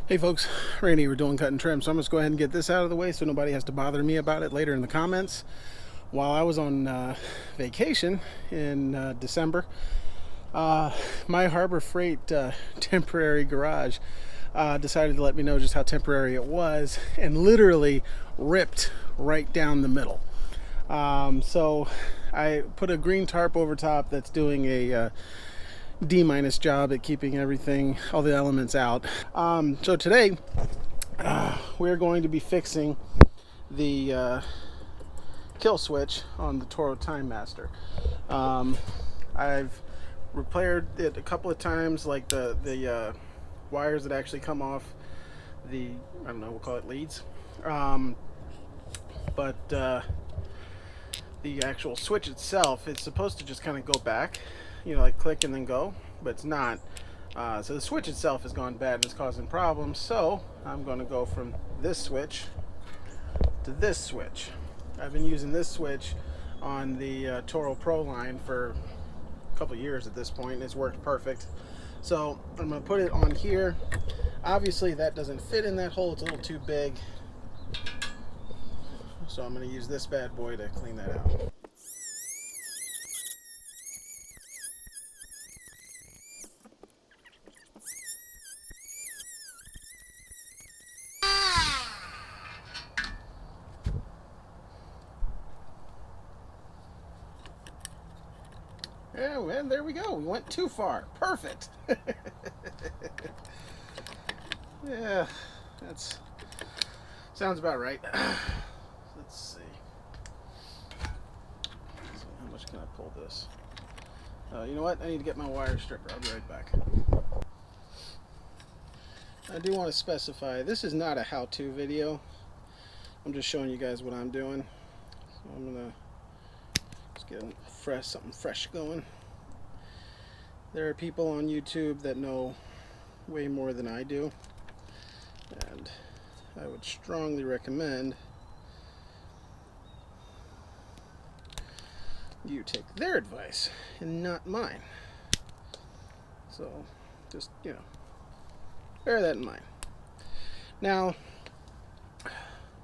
Hey folks, Randy, we're doing cut and trim, so I'm just go ahead and get this out of the way so nobody has to bother me about it later in the comments. While I was on vacation in December, my Harbor Freight temporary garage decided to let me know just how temporary it was and literally ripped right down the middle. So I put a green tarp over top that's doing a D- job at keeping everything, all the elements out. So today we're going to be fixing the kill switch on the Toro Timemaster. I've repaired it a couple of times, like the wires that actually come off the, I don't know, we'll call it leads. But the actual switch itself, it's supposed to just kind of go back, you know, like click and then go, but it's not. So the switch itself has gone bad and it's causing problems. So I'm going to go from this switch to this switch. I've been using this switch on the Toro Pro line for a couple years at this point, and it's worked perfect. So I'm going to put it on here. Obviously that doesn't fit in that hole, it's a little too big. So I'm going to use this bad boy to clean that out. Yeah, and there we go. We went too far. Perfect. Yeah, that's sounds about right. Let's see. So how much can I pull this? You know what? I need to get my wire stripper. I'll be right back. I do want to specify, this is not a how-to video. I'm just showing you guys what I'm doing. So I'm gonna just get something fresh going. There are people on YouTube that know way more than I do, and I would strongly recommend you take their advice and not mine. So just, you know, bear that in mind. Now,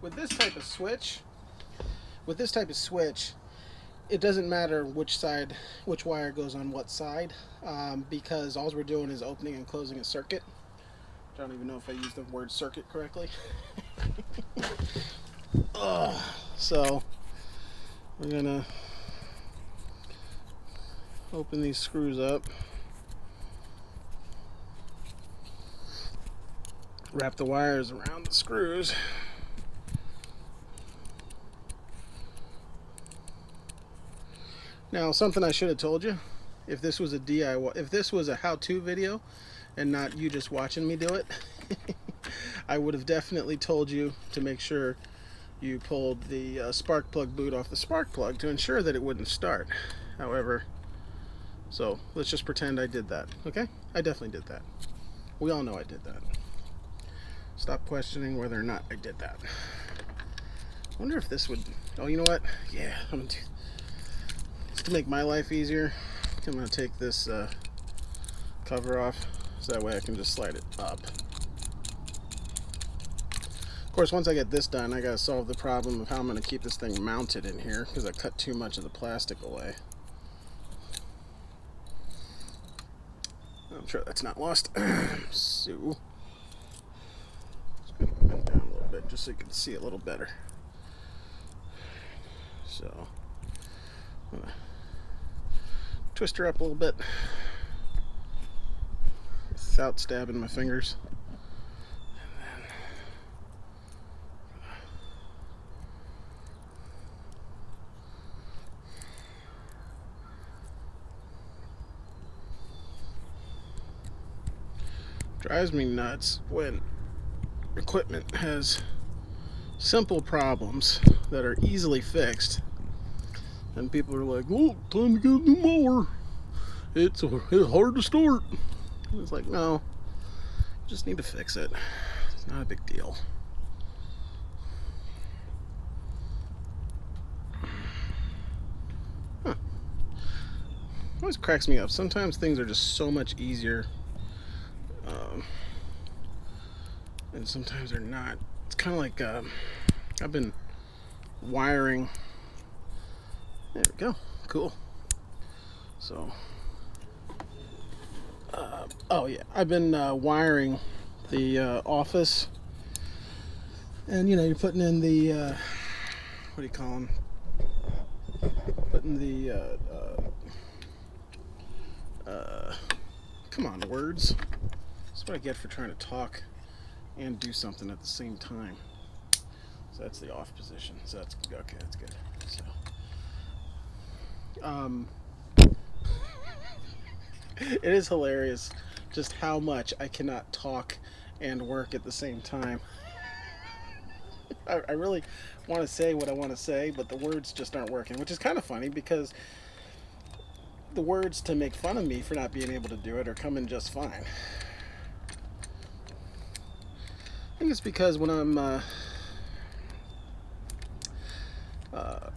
with this type of switch, it doesn't matter which wire goes on what side, because all we're doing is opening and closing a circuit. I don't even know if I used the word circuit correctly. So we're gonna open these screws up, wrap the wires around the screws. Now, something I should have told you, if this was a DIY, if this was a how-to video and not you just watching me do it, I would have definitely told you to make sure you pulled the spark plug boot off the spark plug to ensure that it wouldn't start. However, so let's just pretend I did that, okay? I definitely did that. We all know I did that. Stop questioning whether or not I did that. I wonder if this would, oh, you know what? Yeah, I'm gonna do, to make my life easier, I'm going to take this cover off so that way I can just slide it up. Of course, once I get this done, I got to solve the problem of how I'm going to keep this thing mounted in here because I cut too much of the plastic away. I'm sure that's not lost. So, just going to bend down a little bit just so you can see it a little better. So, I'm going to twist her up a little bit without stabbing my fingers. And then drives me nuts when equipment has simple problems that are easily fixed. And people are like, "Oh, time to get a new mower. It's hard to start." And it's like, no, you just need to fix it. It's not a big deal. Huh. Always cracks me up. Sometimes things are just so much easier and sometimes they're not. It's kind of like I've been wiring. There we go. Cool. So, oh yeah, I've been wiring the office, and you know, you're putting in the what do you call them? Putting the come on, words. That's what I get for trying to talk and do something at the same time. So that's the off position. So that's okay. That's good. So, it is hilarious just how much I cannot talk and work at the same time. I really want to say what I want to say, but the words just aren't working, which is kind of funny because the words to make fun of me for not being able to do it are coming just fine. I think it's because when I'm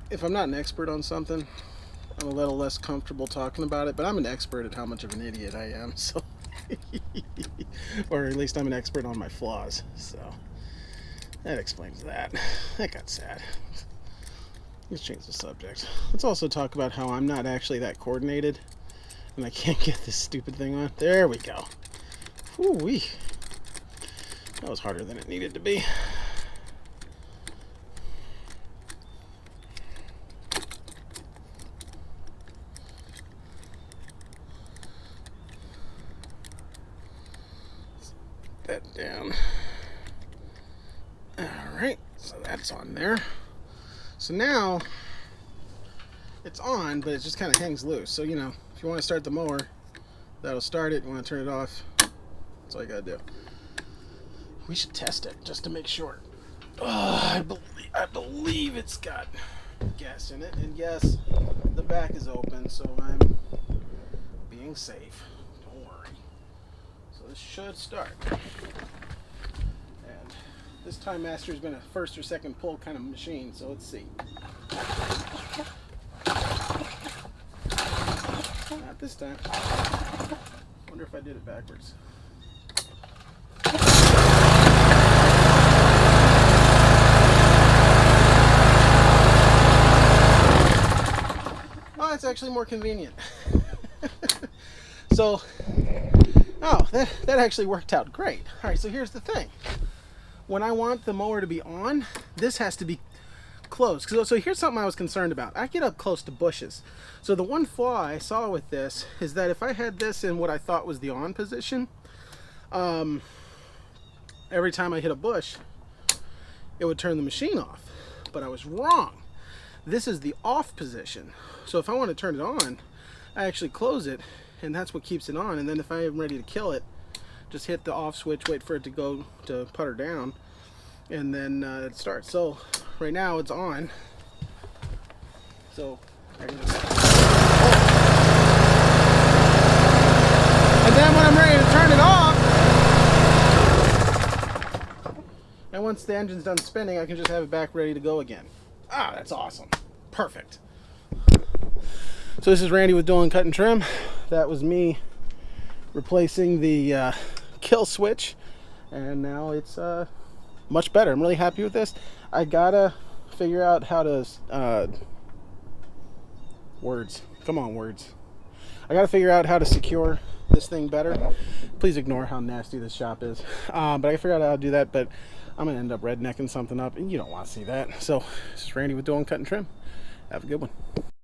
if I'm not an expert on something, I'm a little less comfortable talking about it, but I'm an expert at how much of an idiot I am, so or at least I'm an expert on my flaws, so that explains that. That got sad. Let's change the subject. Let's also talk about how I'm not actually that coordinated and I can't get this stupid thing on. There we go. Woo-wee. That was harder than it needed to be. That down. Alright, so that's on there. So now it's on, but it just kind of hangs loose. So, you know, if you want to start the mower, that'll start it. You want to turn it off, that's all you gotta do. We should test it just to make sure. Oh, I believe it's got gas in it, and yes, the back is open, so I'm being safe. Don't worry. So this should start. And this Timemaster has been a first or second pull kind of machine, so let's see. Not this time. Wonder if I did it backwards. Oh, it's actually more convenient. So, oh, that actually worked out great. All right, so here's the thing. When I want the mower to be on, this has to be close. So here's something I was concerned about. I get up close to bushes. So the one flaw I saw with this is that if I had this in what I thought was the on position, every time I hit a bush, it would turn the machine off. But I was wrong. This is the off position. So if I want to turn it on, I actually close it, and that's what keeps it on. And then if I am ready to kill it, just hit the off switch, wait for it to go to putter down, and then it starts. So right now it's on. So I can just... And then when I'm ready to turn it off, and once the engine's done spinning, I can just have it back ready to go again. Ah, that's awesome. Perfect. So this is Randy with Dolan Cut and Trim. That was me replacing the kill switch, and now it's much better. I'm really happy with this. I gotta figure out how to words. Come on, words. I gotta figure out how to secure this thing better. Please ignore how nasty this shop is. But I gotta figure out how to do that. But I'm gonna end up rednecking something up, and you don't want to see that. So this is Randy with Dolan Cut and Trim. Have a good one.